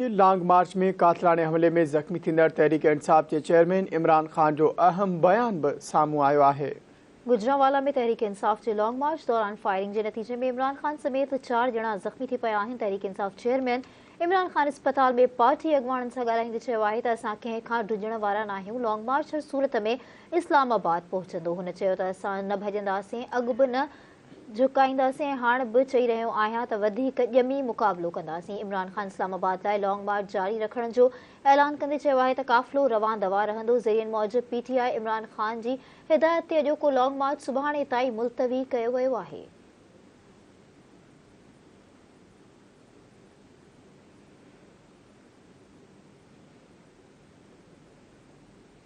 Long मार्च में कातलाने हमले में ज़ख़्मी थींदड़ तहरीक इंसाफ़ के चेयरमैन इमरान खान जो अहम बयान भी साम्हूं आयो आहे। गुजरांवाला में तहरीक इंसाफ़ के लॉन्ग मार्च दौरान फायरिंग के नतीजे में इमरान खान समेत 4 ॼणा ज़ख़्मी थी पिया आहिनि। तहरीक इंसाफ़ चेयरमैन इमरान खान अस्पताल में पार्टी अॻुवाणनि सां ॻाल्हाईंदे चयो आहे त असां कंहिं खां ॾुजण वारा न आहियूं। लॉन्ग मार्च हर सूरत में इस्लामाबाद पहुचंदो। हुन चयो त असां न भॼंदासीं, अॻु बि न झुकाईंदासीं ऐं हाणे बि चई रहियो आहियां त वधीक ॼमी मुक़ाबिलो कंदासीं। इमरान खान इस्लामाबाद लाइ लॉन्ग मार्च जारी रखण जो ऐलान कंदे चयो आहे त काफ़िलो रवां दवा रहंदो। ज़रियनि मूजिबि पीटीआई इमरान खान जी हिदायत ते अॼोको लॉन्ग मार्च सुभाणे ताईं मुलतवी कयो वियो आहे।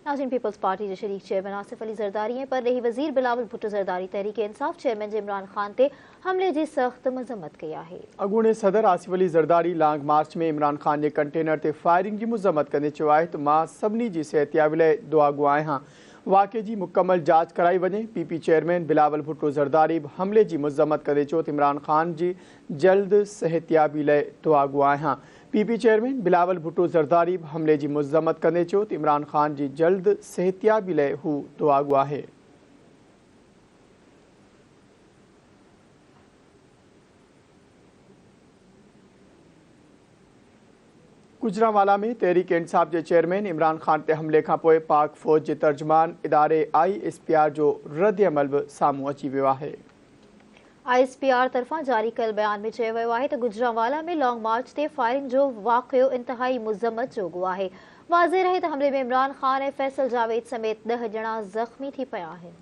नाज़रीन, पीपल्स पार्टी के शरीक चेयरमैन आसिफ अली ज़रदारी ऐं परॾेही वज़ीर बिलावल भुट्टो ज़रदारी तहरीक इंसाफ़ चेयरमैन जे इमरान खान ते हमले जी सख़्त मज़म्मत कई आहे। अॻूणे सदर आसिफ अली ज़रदारी लॉन्ग मार्च में इमरान खान जे कंटेनर ते फायरिंग की मज़म्मत कंदे चयो आहे त मां सभिनी जी सिहतयाबी लाइ दुआ गो आहियां। वाक़े की मुकम्मल जांच कराई वञे। पीपी चेयरमैन बिलावल भुट्टो ज़रदारी भी हमले की मज़म्मत कंदे चयो त इमरान खान जी जल्द सिहतयाबी लाइ दुआ गो आहियां। पीपी चेयरमैन बिलावल भुट्टो ज़रदारी भी हमले की मज़म्मत कंदे चयो त इमरान खान जी जल्द सिहतयाबी लाइ हू दुआ गो आहे। गुजरांवाला में तहरीक इंसाफ़ के चेयरमैन इमरान खान ते हमले खां पोइ पाक फ़ौज के तर्जुमान इदारे ISPR जो रद्द अमल भी साम्हूं अची वियो आहे। ISPR तरफ़ां जारी कयल बयान में चयो वियो आहे त गुजरांवाला में लॉन्ग मार्च ते फायरिंग जो वाक़ियो इंतहाई मुज़म्मत जोॻो आहे। वाज़े रहे त हमले में इमरान खान ऐं फैसल जावेद समेत 10 ॼणा ज़ख़्मी थी पिया आहिनि।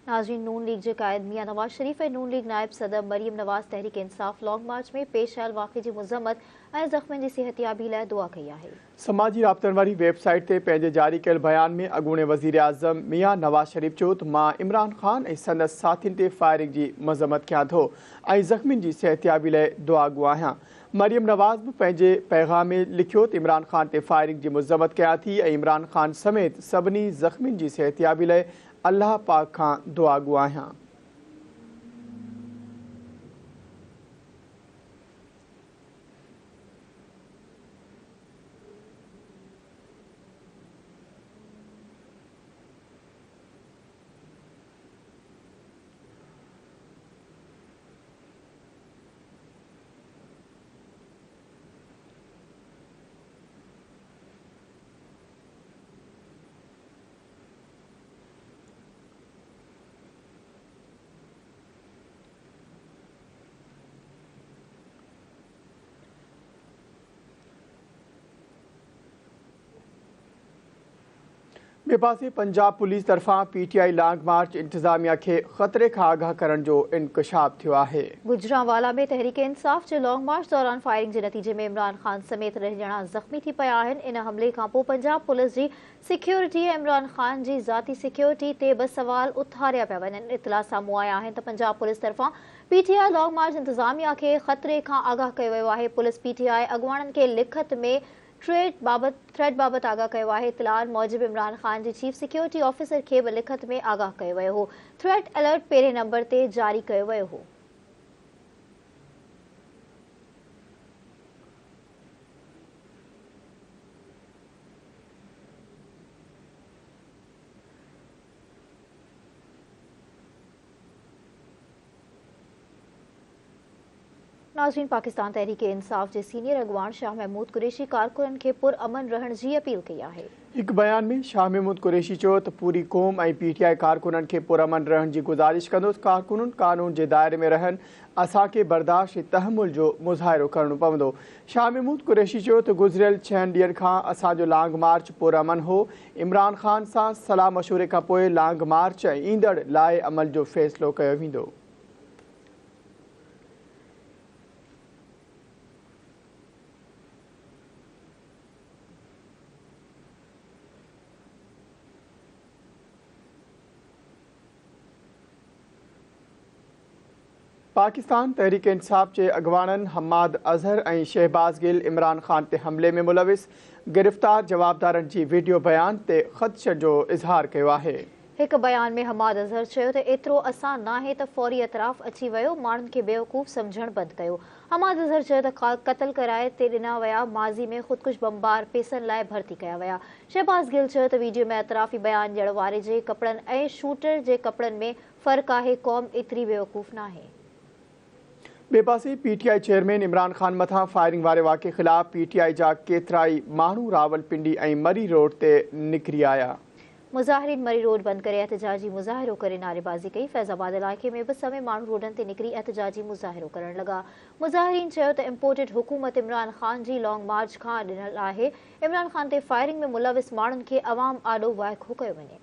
नाज़रीन, नून लीग के कायद मियां नवाज शरीफ और नून लीग नायब सदर मरियम नवाज तहरीक इंसाफ़ लॉन्ग मार्च में पेश आयल वाक़े की मज़म्मत और ज़ख़्मियुनि की सेहतियाबी लाइ दुआ कई है। समाजी राब्तनि वारी वेबसाइट ते पंहिंजे जारी कयल बयान में अॻूणे वज़ीर आज़म मियां नवाज शरीफ चयो त मां इमरान खान ऐं संदसि साथियुनि ते फायरिंग की मज़म्मत कयां थो ऐं ज़ख़्मियुनि की सेहतियाबी लाइ दुआ गो आहियां। मरियम नवाज़ भी पंहिंजे पैगाम में लिखियो त इमरान खान ते फायरिंग की मज़म्मत कयां थी ऐं इमरान खान समेत सभिनी ज़ख़्मियुनि की सेहतियाबी लाइ अल्लाह पाक खां दुआ गो आहियां। बे पासे पंजाब पुलिस तरफां PTI लॉन्ग मार्च इंतजामिया के खतरे का आगाह करण जो इंकशाफ थियो आहे। गुजरांवाला में तहरीक इंसाफ़ के लॉन्ग मार्च दौरान फायरिंग के नतीजे में इमरान खान समेत 10 ॼणा ज़ख़्मी थी पिया आहिनि। इन हमले खां पोइ पंजाब पुलिस की सिक्योरिटी ऐं इमरान खान की ज़ाती सिक्योरिटी ते बि सवाल उथारिया पिया वञनि। इतला साम्हूं आया आहिनि त पंजाब पुलिस तरफां PTI लॉन्ग मार्च इंतजामिया के खतरे का आगाह कयो वियो आहे। पुलिस PTI अॻुवाणनि के लिखत में थ्रेट बाबत आगाह कयो आहे। इतलाउनि मूजिबि इमरान खान जी चीफ सिक्योरिटी ऑफिसर के भी लिखत में आगाह कयो वियो हो। थ्रेट अलर्ट पहिरें नंबर ते जारी कयो वियो हो। नाज़रीन, पाकिस्तान तहरीक इंसाफ़ के सीनियर अॻुवान शाह महमूद कुरैशी कारकुननि के पुरअमन रहण की अपील कई है। एक बयान में शाह महमूद कुरैशी चयो त पूरी क़ौम ऐं PTI कारकुननि के पुरअमन रहण की गुज़ारिश कंदुसि। कारकुननि कानून के दायरे में रहन, असांखे बर्दाश्त ऐं तहमुल जो मुज़ाहिरो करणो पवंदो। शाह महमूद कुरैशी चयो त गुज़िरियल 6 ॾींहंनि खां असांजो लॉन्ग मार्च पुरअमन हो। इमरान खान सां सलाह मशवरे खां पोइ लॉन्ग मार्च ऐं ईंदड़ लाइ अमल जो फ़ैसिलो कयो वेंदो। पाकिस्तान तहरीक इंसाफ के अगवानन हम्माद अजहर और शहबाज गिल इमरान खान ते हमले में मुलविस गिरफ्तार जवाबदारन की वीडियो बयान ते ख़दशे जो इजहार किया है। एक बयान में हम्माद अजहर चयो त एतिरो आसान नाहे त फौरी एतराफ़ अची वियो माण्हुनि खे बेवकूफ़ समझण बंदि कयो। हम्माद अजहर चयो त क़त्ल कराए ते ॾिना विया माज़ी में ख़ुदकुश बमबार पैसनि लाइ भर्ती कया विया। शहबाज गिल चयो त वीडियो में एतराफ़ी बयान ॾियण वारे जे कपड़नि ऐं शूटर जे कपड़नि में फ़र्क़ु आहे। क़ौम एतिरी बेवकूफ़ नाहे। बे पासे PTI चेयरमैन इमरान खान मथा फायरिंग वारे वाक़े ख़िलाफ़ PTI जा केतिराई माण्हू रावलपिंडी ऐं मरी रोड ते निकिरी आया। मुज़ाहिरीन मरी रोड बंदि करे एहतजाजी मुज़ाहिरो करे नारेबाज़ी कई। फैज़ाबाद इलाइक़े में बि समें माण्हू रोडनि ते निकिरी एहतजाजी मुज़ाहिरो करण लॻा। मुज़ाहिरीन चयो त इम्पोर्टेड हुकूमत इमरान खान जी लॉन्ग मार्च खां ॾिनल आहे। इमरान खान ते फायरिंग में मुलविस माण्हुनि खे अवाम आॾो वाइखो कयो वञे।